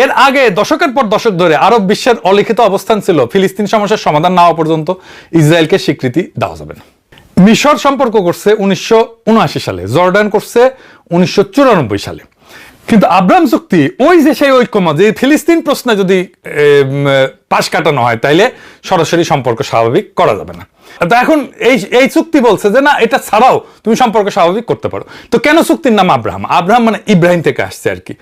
এর আগে দশকের পর দশক ধরে আরব বিশ্বের অলিখিত অবস্থান ছিল ফিলিস্তিন সমস্যার সমাধান না হওয়া পর্যন্ত ইসরায়েলকে স্বীকৃতি দেওয়া যাবে না। মিশর সম্পর্ক করছে 1979 সালে, জর্ডান করছে 1994 সালে। কিন্তু আব্রাহাম চুক্তি ওই যে সেই ঐক্যমত যে ফিলিস্তিন প্রশ্নে যদি পাশ কাটানো হয় তাইলে সরাসরি সম্পর্ক স্বাভাবিক করা যাবে না। তো এখন এই চুক্তি বলছে যে না, এটা ছাড়াও তুমি সম্পর্ক স্বাভাবিক করতে পারো। তো কেন চুক্তির নাম আব্রাহাম? আব্রাহাম মানে ইব্রাহিম থেকে আসছে আর কি।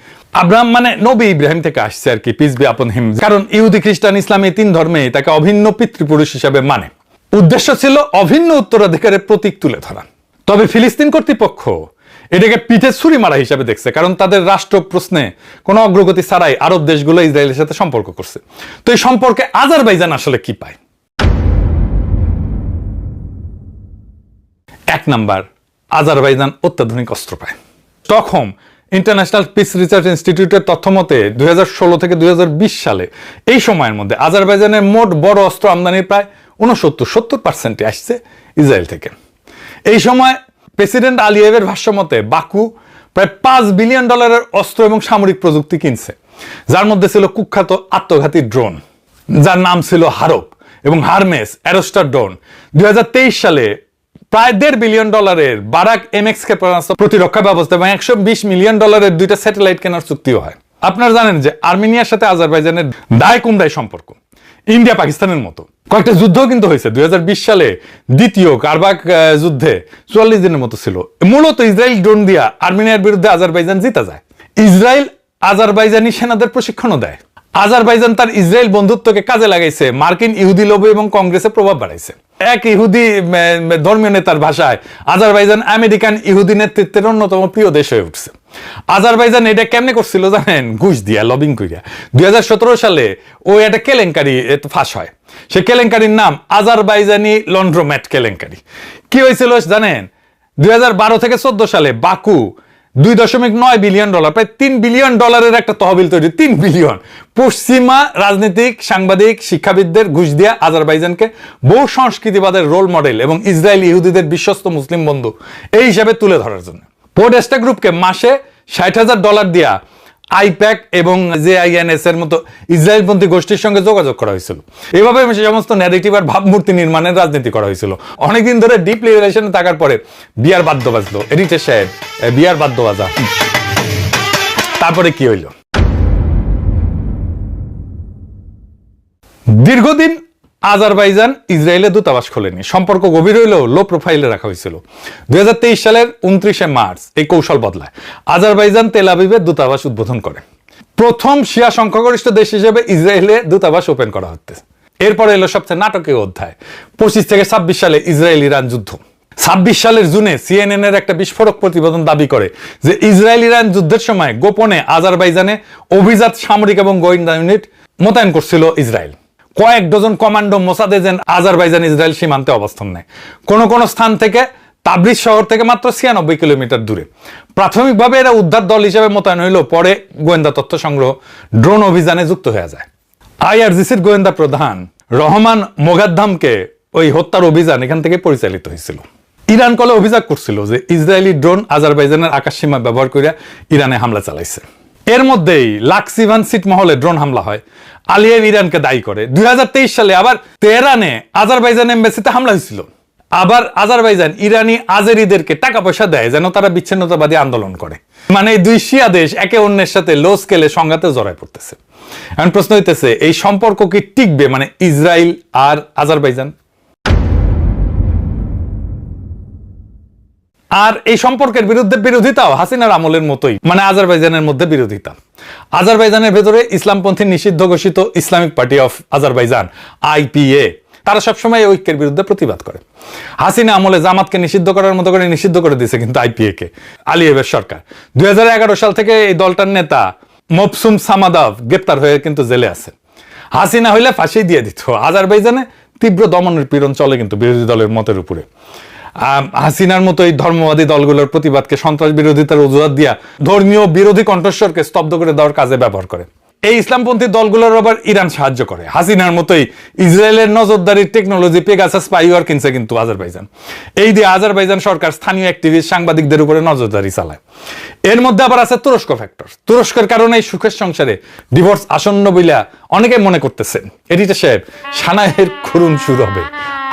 আব্রাহাম মানে নবী ইব্রাহিম থেকে আসছে আর কি, পিস বি আপন হিম। কারণ ইহুদি, খ্রিস্টান, ইসলাম এই তিন ধর্মে তাকে অভিন্ন পিতৃপুরুষ হিসাবে মানে। উদ্দেশ্য ছিল অভিন্ন উত্তরাধিকারের প্রতীক তুলে ধরা। তবে ফিলিস্তিন কর্তৃপক্ষ এটাকে পিঠে ছুরি মারা হিসাবে দেখছে, কারণ তাদের রাষ্ট্র প্রশ্নে কোনো অগ্রগতি ছাড়াই আরব দেশগুলো ইসরায়েলের সাথে সম্পর্ক করছে। তো এই সম্পর্কে আজারবাইজান আসলে কি পায়? এক নাম্বার, আজারবাইজান অত্যাধুনিক অস্ত্র পায়। স্টকহোম ইন্টারন্যাশনাল পিস রিসার্চ ইনস্টিটিউটের তথ্য মতে 2016 থেকে 2020 সালে এই সময়ের মধ্যে আজারবাইজানের মোট বড় অস্ত্র আমদানির প্রায় 69-70% আসছে ইসরায়েল থেকে। এই সময় প্রেসিডেন্ট আলিয়েভের ভাষ্যমতে বাকু প্রায় $5 বিলিয়ন অস্ত্র এবং সামরিক প্রযুক্তি কিনছে, যার মধ্যে ছিল কুখ্যাত আত্মঘাতী ড্রোন যার নাম ছিল হারপ এবং হারমেস অ্যারোস্টার ড্রোন। 2023 সালে প্রায় $1.5 বিলিয়ন বারাক MX ক্ষেপণাস্ত্র প্রতিরক্ষা ব্যবস্থা এবং $120 মিলিয়ন দুইটা স্যাটেলাইট কেনার চুক্তিও হয়। আপনারা জানেন যে আর্মেনিয়ার সাথে আজারবাইজানের দায় কুমড়ায় সম্পর্ক, ইন্ডিয়া পাকিস্তানের মতো। কয়েকটা যুদ্ধ কিন্তু হয়েছে। 2020 সালে দ্বিতীয় কারবাক যুদ্ধে 44 দিনের মতো ছিল। মূলত ইসরায়েল ড্রোন দিয়া আর্মেনিয়ার বিরুদ্ধে আজারবাইজান জিতা যায়। ইসরায়েল আজারবাইজানি সেনাদের প্রশিক্ষণও দেয়। আজারবাইজান তার ইসরায়েল বন্ধুত্বকে কাজে লাগাইছে, মার্কিন ইহুদি লবি এবং কংগ্রেসে প্রভাব বাড়াইছে। এক ইহুদি ধর্মীয় নেতার ভাষায় আজারবাইজান আমেরিকান ইহুদি নেতৃত্বের অন্যতম প্রিয় দেশ হয়ে উঠছে। আজারবাইজান এটা কেমনে করছিল জানেন? ঘুষ দিয়া, লবিং করিয়া। 2017 সালে ও একটা কেলেঙ্কারি ফাঁস হয়। সে কেলেঙ্কারির নাম আজারবাইজানি লন্ড্রোম্যাট কেলেঙ্কারি। কি হয়েছিল জানেন? 2012 থেকে 14 সালে বাকু $2.9 বিলিয়ন, প্রায় $3 বিলিয়ন একটা তহবিল তৈরি। 3 বিলিয়ন পশ্চিমা রাজনীতিক, সাংবাদিক, শিক্ষাবিদদের ঘুষ দিয়া আজারবাইজানকে বহু সংস্কৃতিবাদের রোল মডেল এবং ইসরায়েল ইহুদিদের বিশ্বস্ত মুসলিম বন্ধু এই হিসাবে তুলে ধরার জন্য পোডেস্টা গ্রুপকে মাসে $60,000 দিয়া আইপ্যাক এবং JINS এর মতো ইসরায়েলপন্থী গোষ্ঠীর সঙ্গে যোগাযোগ করা হয়েছিল। এভাবে সমস্ত ন্যারেটিভ আর ভাবমূর্তি নির্মাণের রাজনীতি করা হয়েছিল। অনেকদিন ধরে ডিপলি রিলেশনে থাকার পরে বিয়ার বাদ্য বাজলো, এডিটর সাহেব বিয়ার বাদ্য বাজা। তারপরে কি হইল? দীর্ঘদিন আজারবাইজান ইসরায়েলে দূতাবাস খোলেনি। সম্পর্ক গভীর হইলেও লো প্রোফাইলে রাখা হয়েছিল। 2023 সালের 29 মার্চ এই কৌশল বদলায়। আজারবাইজান তেল আবিবে দূতাবাস উদ্বোধন করে। প্রথম শিয়া সংখ্যাগরিষ্ঠ দেশ হিসেবে ইসরায়েলে দূতাবাস ওপেন করা হচ্ছে। এরপরে এলো সবচেয়ে নাটকীয় অধ্যায়, 25 থেকে 26 সালে ইসরায়েল ইরান যুদ্ধ। 26 সালের জুনে CNN এর একটা বিস্ফোরক প্রতিবেদন দাবি করে যে ইসরায়েল ইরান যুদ্ধের সময় গোপনে আজারবাইজানে অভিজাত সামরিক এবং গোয়েন্দা ইউনিট মোতায়েন করছিল ইসরায়েল। কয়েক dozen commando Mossad agent Azerbaijan Israel সীমান্তে অবস্থান নেয়। কোন কোন স্থান থেকে তাবরিজ শহর থেকে মাত্র 96 কিলোমিটার দূরে। প্রাথমিকভাবে এরা উদ্ধার দল হিসেবে মোতায়েন হইলেও পরে গোয়েন্দা তথ্য সংগ্রহ, ড্রোন অভিযানে যুক্ত হয়ে যায়। IRGCর গোয়েন্দা প্রধান রহমান মোগাদ্দামকে ওই হত্যার অভিযান এখান থেকে পরিচালিত হয়েছিল। ইরান কলে অভিযোগ করছিল যে ইসরায়েলি ড্রোন আজারবাইজানের আকাশসীমা ব্যবহার করে ইরানে হামলা চালাইছে। এর মধ্যেই লাক্সিভান ছিটমহলে ড্রোন হামলা হয়। আলিয়েভ ইরানকে দায়ী করে। 2023 সালে আবার তেহরানে আজারবাইজান এমবাসিতে হামলা হয়েছিল। আবার আজারবাইজান ইরানি আজেরিদেরকে টাকা পয়সা দেয় যেন তারা বিচ্ছিন্নতাবাদী আন্দোলন করে। মানে এই দুই শিয়া দেশ একে অন্যের সাথে লো স্কেলে সংঘাতে জড়ায় পড়তেছে। এখন প্রশ্ন হইতেছে, এই সম্পর্ক কি টিকবে? মানে ইসরায়েল আর আজারবাইজান। আর এই সম্পর্কের বিরোধিতাও হাসিনার আমলের মতোই, মানে আজারবাইজানের মধ্যে বিরোধিতা। আজারবাইজানের ভেতরে ইসলামপন্থী নিষিদ্ধ ঘোষিত Islamic party of Azerbaijan IPA তারা সবসময় ঐক্যের বিরুদ্ধে প্রতিবাদ করে। হাসিনা আমলে জামাতকে নিষিদ্ধ করার মতো করে নিষিদ্ধ করে দিয়েছে কিন্তু IPA কে আলিয়েভের সরকার। 2011 সাল থেকে এই দলটার নেতা মবসুম সামাদাভ গ্রেপ্তার হয়ে কিন্তু জেলে আছে। হাসিনা হইলে ফাঁসি দিয়ে দিত। আজারবাইজানে তীব্র দমনের পীড়ন চলে কিন্তু বিরোধী দলের মতের উপরে। হাসিনার মতো এই ধর্মবাদী দলগুলোর প্রতিবাদকে সন্ত্রাস বিরোধিতার অজুহাত দিয়া ধর্মীয় বিরোধী কণ্ঠস্বরকে স্তব্ধ করে দেওয়ার কাজে ব্যবহার করে। এই ইসলামপন্থী দলগুলোর আবার ইরান সাহায্য করে। হাসিনার মতোই ইসরায়েলের নজরদারির টেকনোলজি পেগাসাস স্পাইওয়ার কিনছে কিন্তু আজারবাইজান। এই দিয়ে আজারবাইজান সরকার স্থানীয় অ্যাক্টিভিস্ট সাংবাদিকদের উপরে নজরদারি চালায়। এর মধ্যে আবার আছে তুরস্ক ফ্যাক্টর। তুরস্কের কারণে এই সুখের সংসারে ডিভোর্স আসন্ন বইলা অনেকে মনে করতেছেন। এডিটর সাহেব, সানাইয়ের করুণ সুর হবে।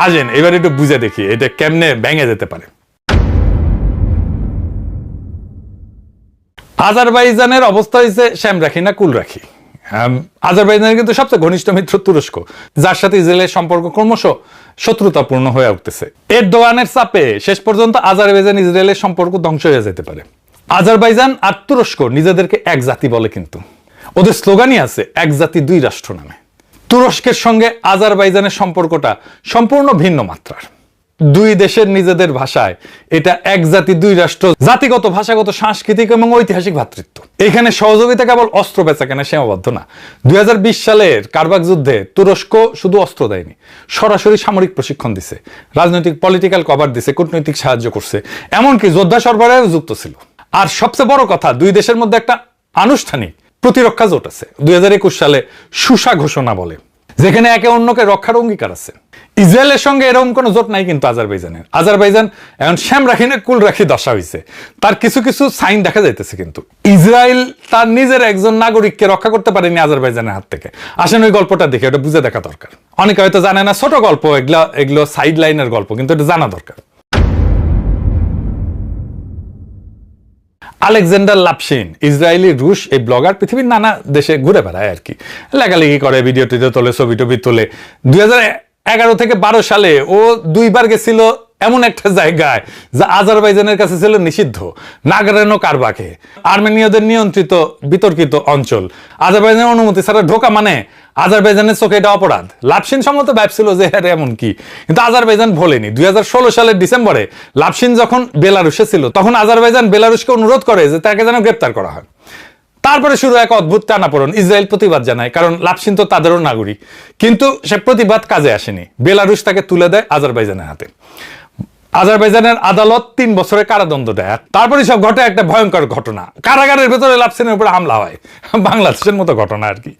আসেন এবার একটু বুঝে দেখি এটা কেমনে ভেঙে যেতে পারে। আজারবাইজানের অবস্থা হয়েছে শ্যাম রাখি না কুল রাখি। আজারবাইজানের কিন্তু সবচেয়ে ঘনিষ্ঠ মিত্র তুরস্ক, যার সাথে ইসরায়েলের সম্পর্ক ক্রমশ শত্রুতাপূর্ণ হয়ে উঠতেছে। এরদোয়ানের চাপে শেষ পর্যন্ত আজারবাইজান ইসরায়েলের সম্পর্ক ধ্বংস হয়ে যেতে পারে। আজারবাইজান আর তুরস্ক নিজেদেরকে এক জাতি বলে, কিন্তু ওদের স্লোগানই আছে এক জাতি দুই রাষ্ট্র নামে। তুরস্কের সঙ্গে আজারবাইজানের সম্পর্কটা সম্পূর্ণ ভিন্ন মাত্রার। দুই দেশের নিজেদের ভাষায় এটা এক জাতি দুই রাষ্ট্র, জাতিগত, ভাষাগত, সাংস্কৃতিক এবং ঐতিহাসিক ভ্রাতৃত্ব। এখানে সহযোগিতা কেবল অস্ত্র বেচা কেনা সীমাবদ্ধ না। 2020 সালের কারবাক যুদ্ধে তুরস্ক শুধু অস্ত্র দেয়নি, সরাসরি সামরিক প্রশিক্ষণ দিছে, রাজনৈতিক পলিটিক্যাল কভার দিছে, কূটনৈতিক সাহায্য করছে, এমনকি যোদ্ধা সরবরাহেও যুক্ত ছিল। আর সবচেয়ে বড় কথা, দুই দেশের মধ্যে একটা আনুষ্ঠানিক প্রতিরক্ষা জোট আছে 2021 সালে সুসা ঘোষণা বলে, যেখানে একে অন্যকে রক্ষার অঙ্গীকার আছে। ইসরায়েলের সঙ্গে এরকম কোনো জোট নাই কিন্তু আজারবাইজানের। আজারবাইজান এখন শ্যাম রাখি না কুল রাখি দশা হয়েছে। তার কিছু কিছু সাইন দেখা যাইতেছে, কিন্তু ইসরায়েল তার নিজের একজন নাগরিককে রক্ষা করতে পারেনি আজারবাইজানের হাত থেকে। আসেন ওই গল্পটা দেখে, ওটা বুঝে দেখা দরকার। অনেকে হয়তো জানে না, ছোট গল্প এগুলো সাইড লাইনের গল্প, কিন্তু এটা জানা দরকার। আলেকজান্ডার লাপশিন ইসরায়েলি রুশ এই ব্লগার, পৃথিবীর নানা দেশে ঘুরে বেড়ায় আর কি, লেখালেখি করে, ভিডিও টিডিও তোলে, ছবি টবি তোলে। 2011 থেকে 12 সালে ও 2বার গেছিল এমন একটা জায়গায় যা আজারবাইজানের কাছে ছিল নিষিদ্ধ, নাগরেনো কারবাকে, আর্মেনীয়দের নিয়ন্ত্রিত বিতর্কিত অঞ্চল। আজারবাইজানের অনুমতি ছাড়া ঢোকা মানে আজারবাইজানের চোখে এটা অপরাধ। লাপশিন সম্মত ভাবছিল যে হ্যাঁ এমন কি, কিন্তু আজারবাইজান ভোলেনি। 2016 সালের ডিসেম্বরে লাপশিন যখন বেলারুশে ছিল, তখন আজারবাইজান বেলারুশকে অনুরোধ করে যে তাকে যেন গ্রেপ্তার করা হয়। তারপরে শুরু এক অদ্ভুত টানাপোড়েন। ইসরায়েল প্রতিবাদ জানায়, কারণ লাপশিন তো তাদেরও নাগরিক, কিন্তু সে প্রতিবাদ কাজে আসেনি। বেলারুশ তাকে তুলে দেয় আজারবাইজানের হাতে। আজারবাইজানের আদালত 3 বছরের কারাদণ্ড দেয়। তারপরে সব ঘটে একটা ভয়ঙ্কর ঘটনা, কারাগারের ভেতরে লাপশিনের উপরে হামলা হয়, বাংলাদেশের মতো ঘটনা আর কি।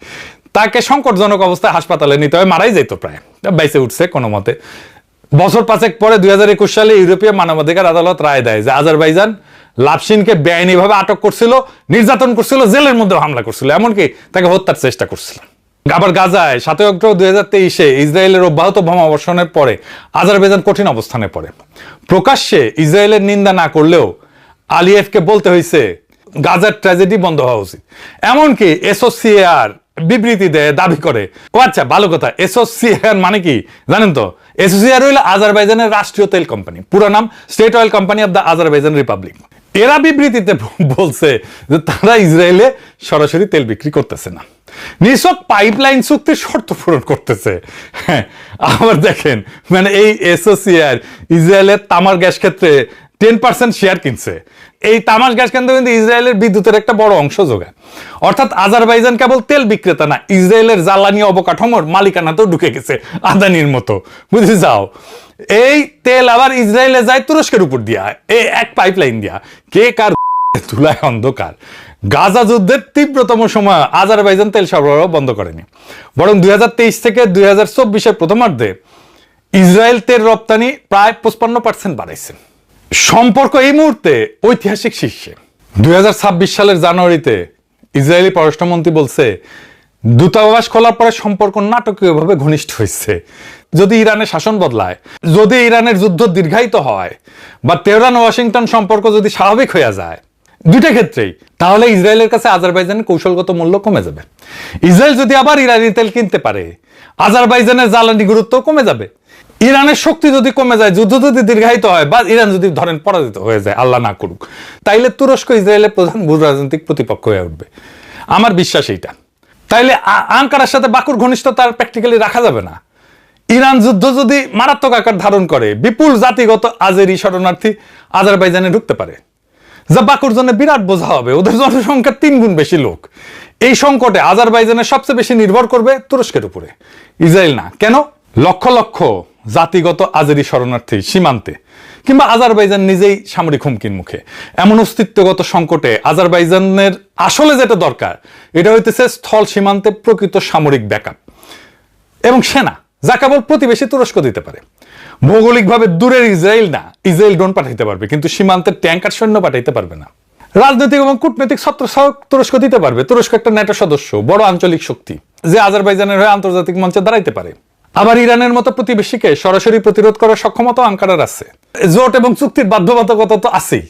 তাকে সংকটজনক অবস্থায় হাসপাতালে নিতে হয়, মারাই যেত প্রায়, বাইসে উঠছে কোনো মতে। বছর 5 পরে 2021 সালে ইউরোপীয় মানবাধিকার আদালত রায় দেয় যে আজারবাইজান লাপশিনকে বেআইনিভাবে আটক করছিল, নির্যাতন করছিল, জেলের মধ্যে হামলা করছিল, এমনকি তাকে হত্যার চেষ্টা করছিল। আবার গাজায় 7 অক্টোবর 2023 ইসরায়েলের অব্যাহত বোমাবর্ষণের পরে আজারবাইজান কঠিন অবস্থানে পড়ে। প্রকাশ্যে ইসরায়েলের নিন্দা না করলেও আলিয়েভকে বলতে হয়েছে গাজার ট্র্যাজেডি বন্ধ হওয়া উচিত। এমনকি এসোসিয়েট বিবৃতি দেয়, দাবি করে। ও আচ্ছা, ভালো কথা, এসোসিয়েট মানে কি জানেন তো? এসোসিয়েট হইল আজারবাইজানের রাষ্ট্রীয় তেল কোম্পানি, পুরো নাম state oil company of the Azerbaijan Republic. এরা বিবৃতিতে বলছে যে তারা ইসরায়েলে সরাসরি তেল বিক্রি করতেছে না, নিছক পাইপলাইন চুক্তির শর্ত পূরণ করতেছে। হ্যাঁ, আবার দেখেন, মানে এই এসোসিয়েট ইসরায়েলের তামার গ্যাস ক্ষেত্রে 10% শেয়ার কিনছে। এই তামার গ্যাস কেন্দ্র কিন্তু ইসরায়েলের বিদ্যুতের একটা বড় অংশ যোগায়। অর্থাৎ আজারবাইজান কেবল তেল বিক্রেতা না, ইসরায়েলের জ্বালানি অবকাঠামোর মালিকানাতেও ঢুকে গেছে আদানির মতো, বুঝে যাও। এই তেল আবার ইসরায়েলে যায় তুরস্কের উপর দিয়া, এই এক পাইপলাইন দিয়া। কে কার ধুলায় অন্ধকার। গাজা যুদ্ধের তীব্রতম সময় আজারবাইজান তেল সরবরাহ বন্ধ করেনি, বরং 2023 থেকে 2024 প্রথমার্ধে ইসরায়েল তেল রপ্তানি প্রায় 55% বাড়াইছে। সম্পর্ক এই মুহূর্তে ঐতিহাসিক শীর্ষে। 2026 সালের জানুয়ারিতে ইসরায়েলি পররাষ্ট্রমন্ত্রী বলছে দূতাবাস খোলার পরে সম্পর্ক নাটকীয়ভাবে ঘনিষ্ঠ হয়েছে। যদি ইরানের শাসন বদলায়, যদি ইরানের যুদ্ধ দীর্ঘায়িত হয়, বা তেহরান ওয়াশিংটন সম্পর্ক যদি স্বাভাবিক হয়ে যায়, দুইটা ক্ষেত্রেই, তাহলে ইসরায়েলের কাছে আজারবাইজানের কৌশলগত মূল্য কমে যাবে। ইসরায়েল যদি আবার ইরানি তেল কিনতে পারে, আজারবাইজানের জ্বালানি গুরুত্ব কমে যাবে। ইরানের শক্তি যদি কমে যায়, যুদ্ধ যদি দীর্ঘায়িত হয়, বা ইরান যদি ধরেন পরাজিত হয়ে যায়, আল্লাহ না করুক, তাইলে তুরস্ক ইসরায়েলের প্রধান ভূ রাজনৈতিক প্রতিপক্ষ হয়ে উঠবে। আমার বিশ্বাস এইটা। তাইলে আঙ্কারার সাথে বাকুর ঘনিষ্ঠতা প্র্যাকটিক্যালি রাখা যাবে না। ইরান যুদ্ধ যদি মারাত্মক আকার ধারণ করে, বিপুল জাতিগত আজেরি শরণার্থী আজারবাইজানে ঢুকতে পারে, যা বাকুর জন্য বিরাট বোঝা হবে। ওদের জনসংখ্যার 3 গুণ বেশি লোক। এই সংকটে আজারবাইজানের সবচেয়ে বেশি নির্ভর করবে তুরস্কের উপরে, ইসরায়েল না। কেন? লক্ষ লক্ষ জাতিগত আজেরি শরণার্থী সীমান্তে, কিংবা আজারবাইজান নিজেই সামরিক হুমকির মুখে, এমন অস্তিত্বগত সংকটে আজারবাইজানের আসলে যেটা দরকার এটা হইতেছে স্থল সীমান্তে প্রকৃত সামরিক ব্যাকআপ এবং সেনা, যা কেবল প্রতিবেশী তুরস্ক দিতে পারে। ভৌগোলিকভাবে দূরের ইসরায়েল না, ইসরায়েল ড্রোন পাঠাইতে পারবে কিন্তু সীমান্তের ট্যাঙ্ক আর সৈন্য পাঠাইতে পারবে না। রাজনৈতিক এবং কূটনৈতিক ছত্রছায়াও তুরস্ক দিতে পারবে। তুরস্ক একটা ন্যাটো সদস্য, বড় আঞ্চলিক শক্তি, যে আজারবাইজানের হয়ে আন্তর্জাতিক মঞ্চে দাঁড়াইতে পারে। আবার ইরানের মতো প্রতিবেশীকে সরাসরি প্রতিরোধ করার সক্ষমতা আঙ্কারার আছে। জোট এবং চুক্তির বাধ্যবাধকতা তো আছেই।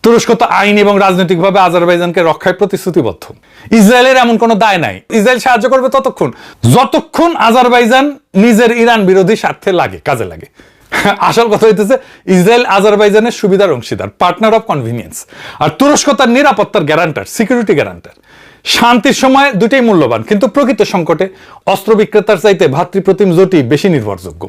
তুরস্ক তো আইন এবং রাজনৈতিকভাবে আজারবাইজানকে রক্ষায় প্রতিশ্রুতিবদ্ধ। ইসরায়েলের এমন কোনো দায় নাই। ইসরায়েল সাহায্য করবে যতক্ষণ আজারবাইজান নিজের ইরান বিরোধী স্বার্থে কাজে লাগে। আসল কথা হইতেছে ইসরায়েল আজারবাইজানের সুবিধার অংশীদার, পার্টনার অফ কনভিনিয়েন্স, আর তুরস্ক তার নিরাপত্তার গ্যারান্টার, সিকিউরিটি গ্যারান্টার। শান্তির সময় দুটোই মূল্যবান, কিন্তু প্রকৃত সংকটে অস্ত্র বিক্রেতার চাইতে ভাতৃপ্রতিম জোটই বেশি নির্ভরযোগ্য।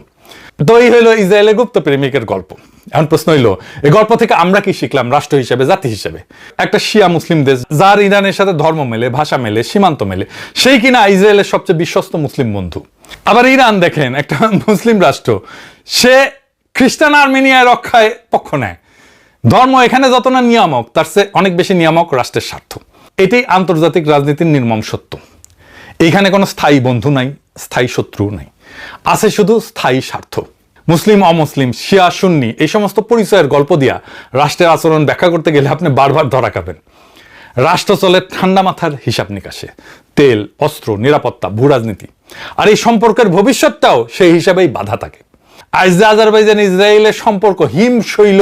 তো এই হইল ইসরায়েলের গুপ্ত প্রেমিকের গল্প। এখন প্রশ্ন হইল, এই গল্প থেকে আমরা কি শিখলাম রাষ্ট্র হিসেবে, জাতি হিসেবে? একটা শিয়া মুসলিম দেশ, যার ইরানের সাথে ধর্ম মেলে, ভাষা মেলে, সীমান্ত মেলে, সেই কিনা ইসরায়েলের সবচেয়ে বিশ্বস্ত মুসলিম বন্ধু। আবার ইরান দেখেন, একটা মুসলিম রাষ্ট্র, সে খ্রিস্টান আর্মেনিয়ায় রক্ষায় পক্ষ নেয়। ধর্ম এখানে যত না নিয়ামক, তার চেয়ে অনেক বেশি নিয়ামক রাষ্ট্রের স্বার্থ। এটাই আন্তর্জাতিক রাজনীতির নির্মম সত্য। এইখানে কোনো স্থায়ী বন্ধু নাই, স্থায়ী শত্রু নাই, আছে শুধু স্থায়ী স্বার্থ। মুসলিম অমুসলিম, শিয়া সুন্নি, এই সমস্ত পরিচয়ের গল্প দিয়া রাষ্ট্রের আচরণ ব্যাখ্যা করতে গেলে আপনি বারবার ধরা খাবেন। রাষ্ট্র চলে ঠান্ডা মাথার হিসাব নিকাশে, তেল, অস্ত্র, নিরাপত্তা, ভূ রাজনীতি, আর এই সম্পর্কের ভবিষ্যৎটাও সেই হিসাবেই বাধা থাকে। আজ যে আজারবাইজান ইসরায়েলের সম্পর্ক হিমশৈল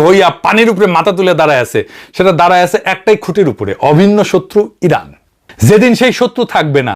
হইয়া পানির উপরে মাথা তুলে দাঁড়ায় আছে, সেটা দাঁড়ায় আছে একটাই খুঁটির উপরে, অভিন্ন শত্রু ইরান। যেদিন সেই শত্রু থাকবে না,